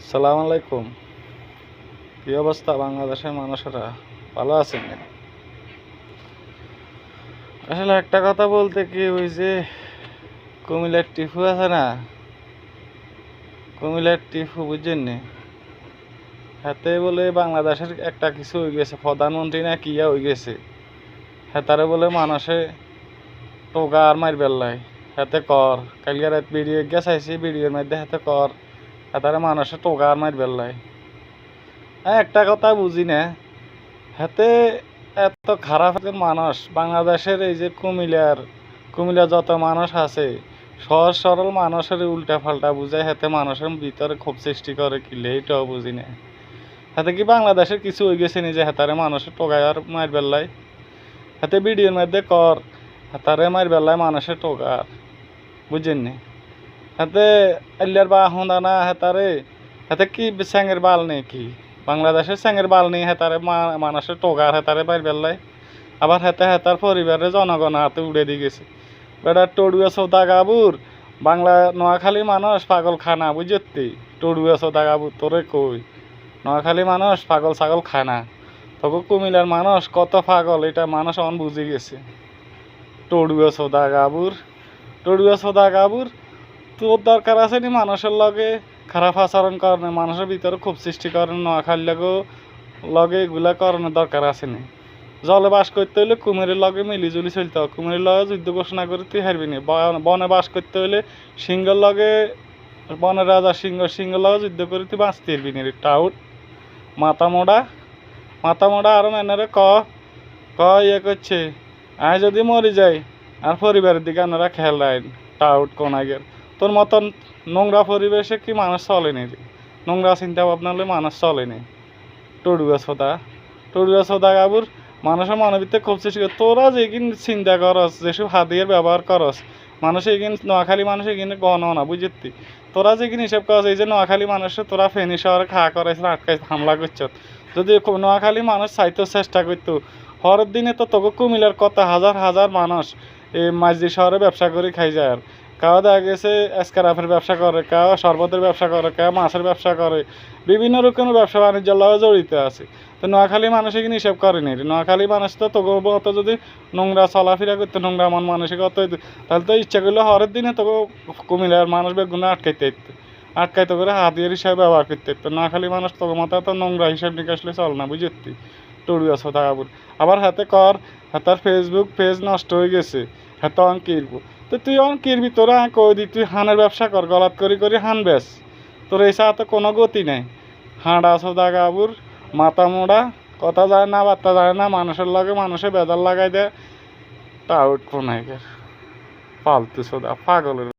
সালাম আলাইকুম। কি অবস্থা বাংলাদেশের মানুষেরা? ভালো আছেন? আসলে একটা কথা বলতে কি, ওই যে কুমিল্লার টিফু আছে না, কুমিল্লার টিফু বুঝছেন নি? হাতে বলে বাংলাদেশের একটা কিছু হয়ে গেছে, প্রধানমন্ত্রী না কি হয়ে গেছে। হাতারে বলে মানুষে টোকা আর মার বেল্লাই হাতে কর। কালকে রাত ভিডিও গেছাইছি, ভিডিওর মধ্যে হাতে কর হাতারে মানুষে টোকা আর মার বেল্লাই। একটা কথা বুঝি না, হাতে এত খারাপ একজন মানুষ বাংলাদেশের, এই যে কুমিল্লার যত মানুষ আছে সহজ সরল মানুষের উল্টা পাল্টা বুঝায়, হাতে মানুষের ভিতরে ক্ষোভ সৃষ্টি করে কিলে, এইটাও বুঝি না। হাতে কি বাংলাদেশের কিছু হয়ে গেছে নিজে হাতারে মানুষের টোকায় আর মার বেল্লাই। হাতে ভিডিওর মধ্যে কর হাতারে মার বেল্লাই মানুষের টোকার, বুঝছেন নি? হাতে আল্লার বা হন্দা না হাতারে, হাতে কি স্যাঙের বাল নেই কি? বাংলাদেশের স্যাঙের বাল নেই হাতারে মানুষের টোকার হাতারে মার বেল্লাই। আবার হাতে হাতার পরিবারের জনগণ হাতে উড়ে দিয়ে গেছে। বেটা টড়ুয়া সৌদা গাবুর বাংলা নোয়াখালী মানুষ পাগল খানা, বুঝতি? টড়ুয়া সৌদা গাবুর তোরে কই, নোয়াখালী মানুষ পাগল ছাগল খানা, তখন কুমিল্লার মানুষ কত পাগল এটা মানুষ অন বুঝে গেছে। টড়ুয়া সৌদা গাবুর, টড়ুয়া সৌদা গাবুর, তোর দরকার আছে নি মানুষের লগে খারাপ আচরণ করেন, মানুষের ভিতরে খুব সৃষ্টি করেন, নোয়াখালী লগে এগুলা করানোর দরকার আছে নি। জলে বাস করতে হলে কুমিরের লগে মিলিজুলি চলতে হবে। কুমিরের লগে যুদ্ধ ঘোষণা করে তুই হারবি নি। বনে বাস করতে হলে সিংহের লগে, বনের রাজা সিংহের লগে যুদ্ধ করে তুই বাঁচতে হারবি নি। টাউট মাথা মোড়া, মাথা মোড়া আরো মেনারে ক ইয়ে করছে, আমি যদি মরি যাই আর পরিবারের দিকে আপনারা খেয়াল রাখেন। টাউট কোন আগের তোর মতন নোংরা পরিবেশে কি মানুষ চলেনি? নোংরা চিন্তা ভাবনা হলে মানুষ চলেনি। টড়ুয়া সোদা, টড়ুয়া সোদা গাবুর মানুষের মনের ভিতরে খুব সৃষ্টি করে। তোরা যেগিন চিন্তা করস, যেসব হাতিয়ার ব্যবহার করস, মানুষ এগিন নোয়াখালী মানুষ এগিনে গণ না, বুঝতি? তোরা যেগিন হিসাব করস, এই যে নোয়াখালী মানুষের তোরা ফেনী শহরে খা করাইছিল, আটকাই হামলা করছ। যদি নোয়াখালী মানুষ চাইতো চেষ্টা করতো, হরের দিনে তো তোকে কুমিল্লার কত হাজার হাজার মানুষ এই মাঝদি শহরে ব্যবসা করে খাই যায়। আর কাউ দেখা গেছে স্ক্রাফের ব্যবসা করে, কেউ শরবতের ব্যবসা করে, কেউ মাছের ব্যবসা করে, বিভিন্ন রকমের ব্যবসা বাণিজ্যের লগে জড়িত আছে। তো নোয়াখালী মানুষ এখানে হিসাব করেনি। নোয়াখালী মানুষ তো তোকে যদি নোংরা চলাফেরা করতো, নোংরা মন মানসিকতা হইতো, তাহলে তো ইচ্ছা করলে হরের দিনে তোকে কুমিল্লার মানুষ বেগুনে আটকাইতে হইতো, আটকাইতে করে হাতিয়ার হিসাবে ব্যবহার করতে হইতো। নোয়াখালী মানুষ তোকে মতো তো নোংরা হিসাব নিকাশলে চল না, বুঝতি? টড়ু আছো থাকাবুর। আবার হাতে কর হাতার ফেসবুক পেজ নষ্ট হয়ে গেছে, হাতে অন কিরবো। তো তুই অন কিরবি, তোরা কই দি তুই হানের ব্যবসা কর, গলাত করি হান বেস। তোর এই সাথে কোনো গতি নেই। হাঁড়া সোদা গাবুর মাথা মোড়া, কথা যায় না বার্তা যায় না, মানুষের লগে মানুষে বেজার লাগাই দেয়। টাউট কোন ফালতু সোদা পাগলের।